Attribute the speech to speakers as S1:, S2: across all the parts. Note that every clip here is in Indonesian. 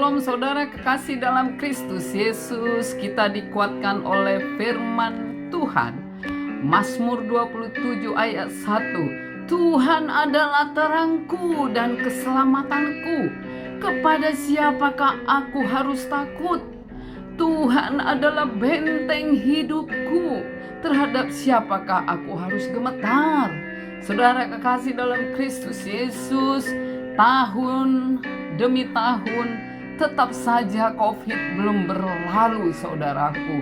S1: Shalom saudara kekasih dalam Kristus Yesus. Kita dikuatkan oleh firman Tuhan. Mazmur 27 ayat 1. Tuhan adalah terangku dan keselamatanku. Kepada siapakah aku harus takut? Tuhan adalah benteng hidupku. Terhadap siapakah aku harus gemetar? Saudara kekasih dalam Kristus Yesus, tahun demi tahun tetap saja COVID belum berlalu, saudaraku.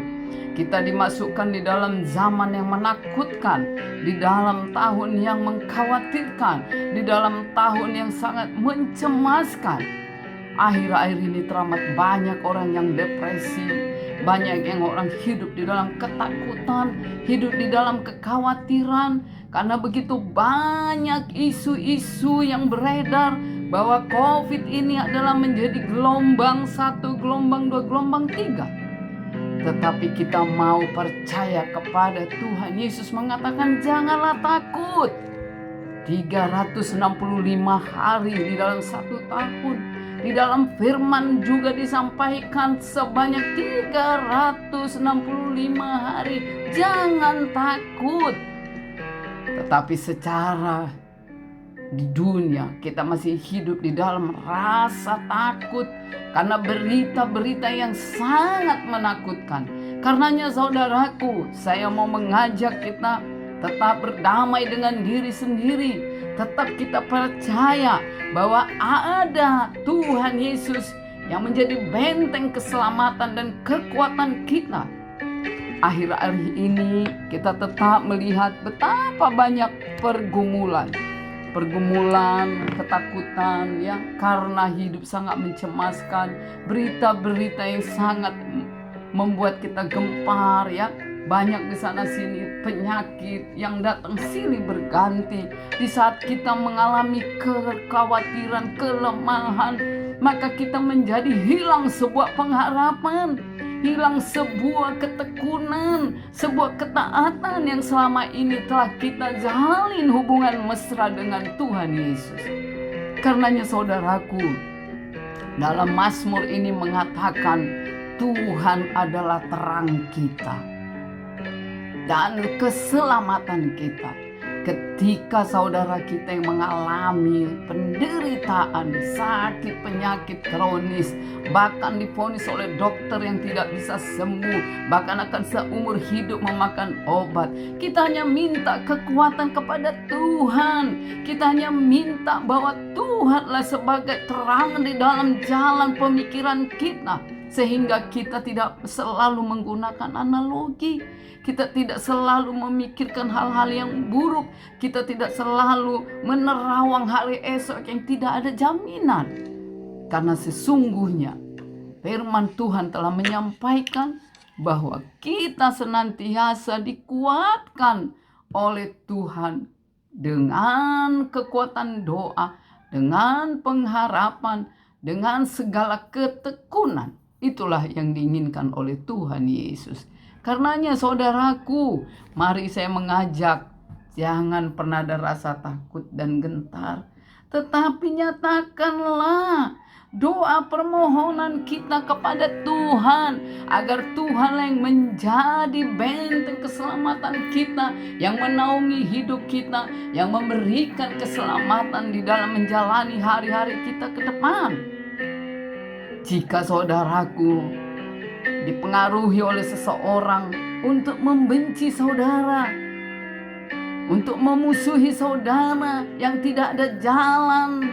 S1: Kita dimasukkan di dalam zaman yang menakutkan, di dalam tahun yang mengkhawatirkan, di dalam tahun yang sangat mencemaskan. Akhir-akhir ini teramat banyak orang yang depresi, banyak yang orang hidup di dalam ketakutan, hidup di dalam kekhawatiran, karena begitu banyak isu-isu yang beredar bahwa COVID ini adalah menjadi gelombang 1, gelombang 2, gelombang 3. Tetapi kita mau percaya kepada Tuhan. Yesus mengatakan janganlah takut. 365 hari di dalam 1 tahun. Di dalam firman juga disampaikan sebanyak 365 hari. Jangan takut. Tetapi secara di dunia kita masih hidup di dalam rasa takut karena berita-berita yang sangat menakutkan. Karenanya saudaraku, saya mau mengajak kita tetap berdamai dengan diri sendiri. Tetap kita percaya bahwa ada Tuhan Yesus yang menjadi benteng keselamatan dan kekuatan kita. Akhir-akhir ini kita tetap melihat betapa banyak pergumulan, ketakutan ya, karena hidup sangat mencemaskan, berita-berita yang sangat membuat kita gempar ya. Banyak di sana sini penyakit yang datang silih berganti. Di saat kita mengalami kekhawatiran, kelemahan, maka kita menjadi hilang sebuah pengharapan, hilang sebuah ketekunan, sebuah ketaatan yang selama ini telah kita jalin hubungan mesra dengan Tuhan Yesus. Karenanya saudaraku, dalam Mazmur ini mengatakan Tuhan adalah terang kita dan keselamatan kita. Ketika saudara kita yang mengalami penderitaan, sakit, penyakit kronis, bahkan divonis oleh dokter yang tidak bisa sembuh, bahkan akan seumur hidup memakan obat, kita hanya minta kekuatan kepada Tuhan. Kita hanya minta bahwa Tuhanlah sebagai terang di dalam jalan pemikiran kita, sehingga kita tidak selalu menggunakan analogi. Kita tidak selalu memikirkan hal-hal yang buruk. Kita tidak selalu menerawang hari esok yang tidak ada jaminan. Karena sesungguhnya firman Tuhan telah menyampaikan bahwa kita senantiasa dikuatkan oleh Tuhan dengan kekuatan doa, dengan pengharapan, dengan segala ketekunan. Itulah yang diinginkan oleh Tuhan Yesus. Karenanya saudaraku, mari saya mengajak, jangan pernah ada rasa takut dan gentar, tetapi nyatakanlah doa permohonan kita kepada Tuhan, agar Tuhan yang menjadi benteng keselamatan kita, yang menaungi hidup kita, yang memberikan keselamatan di dalam menjalani hari-hari kita ke depan. Jika saudaraku dipengaruhi oleh seseorang untuk membenci saudara, untuk memusuhi saudara yang tidak ada jalan,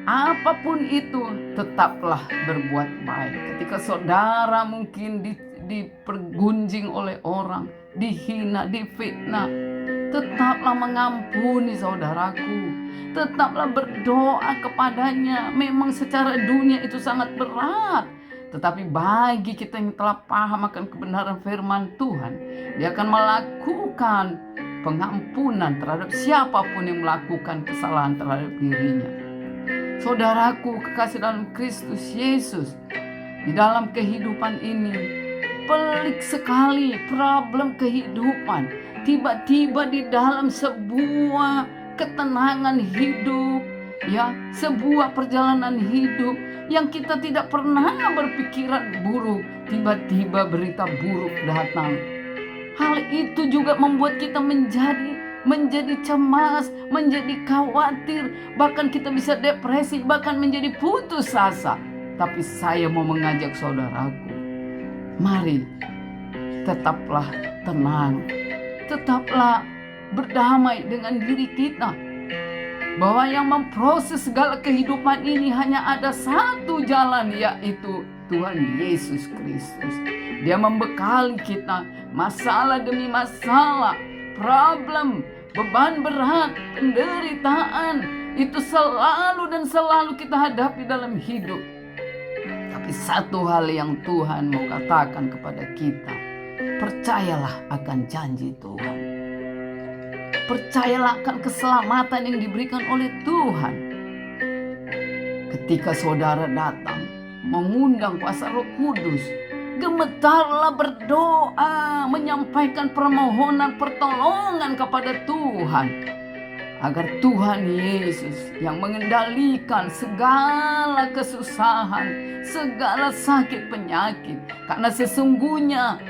S1: apapun itu, tetaplah berbuat baik. Ketika saudara mungkin dipergunjing oleh orang, dihina, difitnah, tetaplah mengampuni saudaraku. Tetaplah berdoa kepadanya. Memang secara dunia itu sangat berat, tetapi bagi kita yang telah paham akan kebenaran firman Tuhan, Dia akan melakukan pengampunan terhadap siapapun yang melakukan kesalahan terhadap dirinya. Saudaraku kekasih dalam Kristus Yesus, di dalam kehidupan ini pelik sekali problem kehidupan. Tiba-tiba di dalam sebuah ketenangan hidup, ya, sebuah perjalanan hidup, yang kita tidak pernah berpikiran buruk, tiba-tiba berita buruk datang. Hal itu juga membuat kita menjadi cemas, menjadi khawatir, bahkan kita bisa depresi, bahkan menjadi putus asa. Tapi saya mau mengajak saudaraku, mari tetaplah tenang, tetaplah berdamai dengan diri kita, bahwa yang memproses segala kehidupan ini hanya ada satu jalan, yaitu Tuhan Yesus Kristus. Dia membekali kita masalah demi masalah, problem, beban berat, penderitaan, itu selalu dan selalu kita hadapi dalam hidup. Tapi satu hal yang Tuhan mau katakan kepada kita, percayalah akan janji Tuhan. Percayalah akan keselamatan yang diberikan oleh Tuhan. Ketika saudara datang mengundang kuasa Roh Kudus, gemetarlah berdoa, menyampaikan permohonan pertolongan kepada Tuhan, agar Tuhan Yesus yang mengendalikan segala kesusahan, segala sakit penyakit. Karena sesungguhnya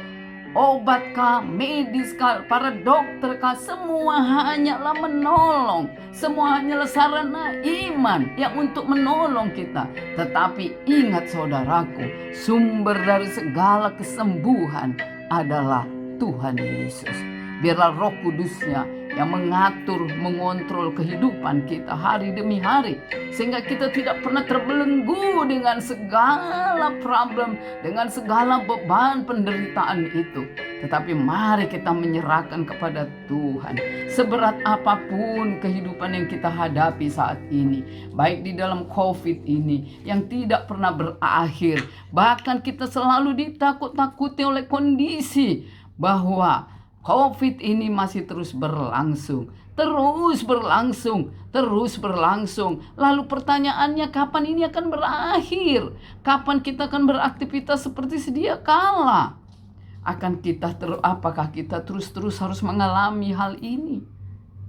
S1: obat kah, medis kah, para dokter kah, semua hanyalah menolong. Semua hanyalah sarana iman yang untuk menolong kita. Tetapi ingat saudaraku, sumber dari segala kesembuhan adalah Tuhan Yesus. Biarlah Roh Kudusnya yang mengatur, mengontrol kehidupan kita hari demi hari, sehingga kita tidak pernah terbelenggu dengan segala problem, dengan segala beban penderitaan itu. Tetapi mari kita menyerahkan kepada Tuhan. Seberat apapun kehidupan yang kita hadapi saat ini, baik di dalam COVID ini yang tidak pernah berakhir, bahkan kita selalu ditakut-takuti oleh kondisi bahwa COVID ini masih terus berlangsung. Lalu pertanyaannya, kapan ini akan berakhir? Kapan kita akan beraktivitas seperti sedia kala? Apakah kita terus harus mengalami hal ini?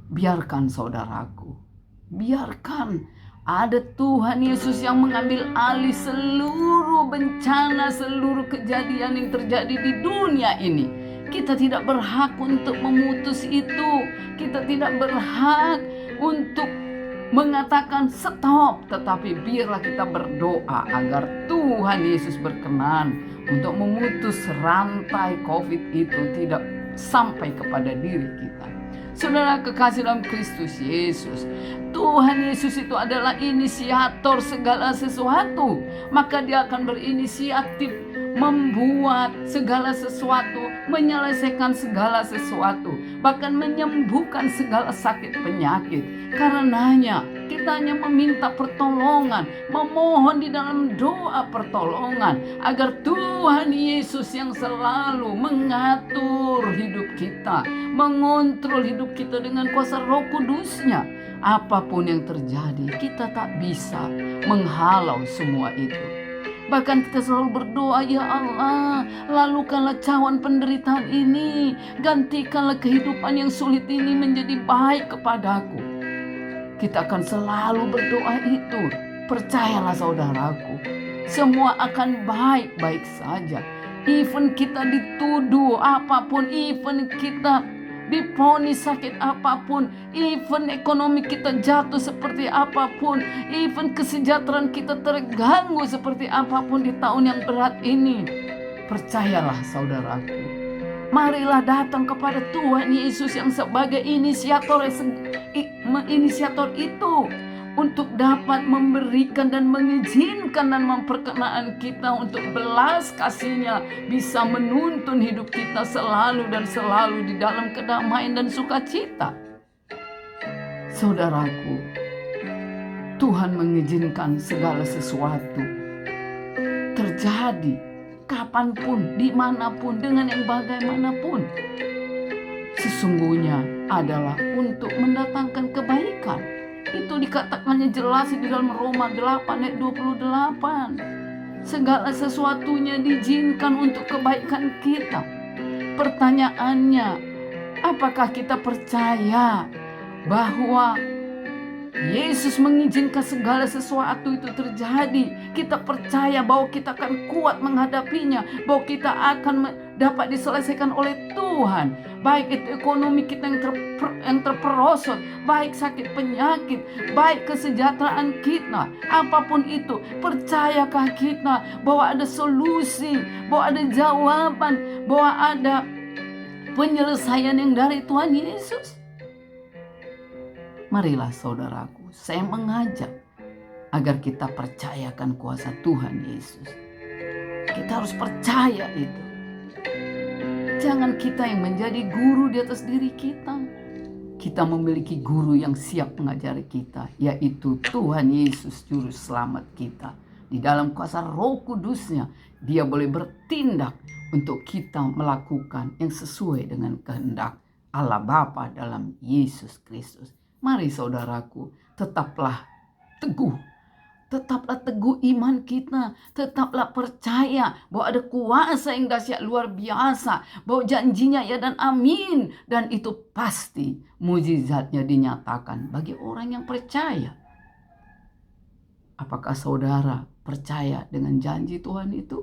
S1: Biarkan saudaraku, biarkan ada Tuhan Yesus yang mengambil alih seluruh bencana, seluruh kejadian yang terjadi di dunia ini. Kita tidak berhak untuk memutus itu. Kita tidak berhak untuk mengatakan stop. Tetapi biarlah kita berdoa agar Tuhan Yesus berkenan untuk memutus rantai COVID itu tidak sampai kepada diri kita. Saudara kekasih dalam Kristus Yesus, Tuhan Yesus itu adalah inisiator segala sesuatu. Maka dia akan berinisiatif membuat segala sesuatu, menyelesaikan segala sesuatu, bahkan menyembuhkan segala sakit penyakit. Karenanya kita hanya meminta pertolongan, memohon di dalam doa pertolongan, agar Tuhan Yesus yang selalu mengatur hidup kita, mengontrol hidup kita dengan kuasa Roh Kudusnya. Apapun yang terjadi, kita tak bisa menghalau semua itu. Bahkan kita selalu berdoa, ya Allah, lalukanlah cawan penderitaan ini, gantikanlah kehidupan yang sulit ini menjadi baik kepadaku. Kita akan selalu berdoa itu. Percayalah saudaraku, semua akan baik-baik saja. Even kita dituduh apapun, even kita diponis sakit apapun, even ekonomi kita jatuh seperti apapun, even kesejahteraan kita terganggu seperti apapun di tahun yang berat ini, percayalah saudaraku, marilah datang kepada Tuhan Yesus yang sebagai inisiator itu, untuk dapat memberikan dan mengizinkan dan memperkenaan kita untuk belas kasih-Nya bisa menuntun hidup kita selalu dan selalu di dalam kedamaian dan sukacita. Saudaraku, Tuhan mengizinkan segala sesuatu terjadi kapanpun, dimanapun, dengan yang bagaimanapun. Sesungguhnya adalah untuk mendatangkan kebaikan. Itu dikatakannya jelas di dalam Roma 8 ayat 28. Segala sesuatunya diizinkan untuk kebaikan kita. Pertanyaannya, apakah kita percaya bahwa Yesus mengizinkan segala sesuatu itu terjadi. Kita percaya bahwa kita akan kuat menghadapinya, bahwa kita akan dapat diselesaikan oleh Tuhan. Baik itu ekonomi kita yang terperosot, baik sakit penyakit, baik kesejahteraan kita, apapun itu, percayakah kita bahwa ada solusi, bahwa ada jawaban, bahwa ada penyelesaian yang dari Tuhan Yesus? Marilah saudaraku, saya mengajak agar kita percayakan kuasa Tuhan Yesus. Kita harus percaya itu. Jangan kita yang menjadi guru di atas diri kita. Kita memiliki guru yang siap mengajari kita, yaitu Tuhan Yesus Juru Selamat kita. Di dalam kuasa Roh Kudusnya, Dia boleh bertindak untuk kita melakukan yang sesuai dengan kehendak Allah Bapa dalam Yesus Kristus. Mari saudaraku, tetaplah teguh iman kita, tetaplah percaya bahwa ada kuasa yang dahsyat luar biasa, bahwa janjinya ya dan amin, dan itu pasti mujizatnya dinyatakan bagi orang yang percaya. Apakah saudara percaya dengan janji Tuhan itu?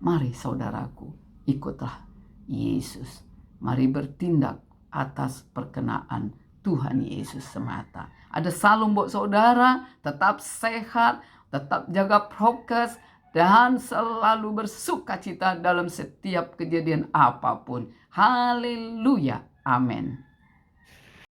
S1: Mari saudaraku, ikutlah Yesus. Mari bertindak atas perkenaan Tuhan Yesus semata. Ada salam buat saudara, tetap sehat, tetap jaga prokes, dan selalu bersukacita dalam setiap kejadian apapun. Haleluya. Amin.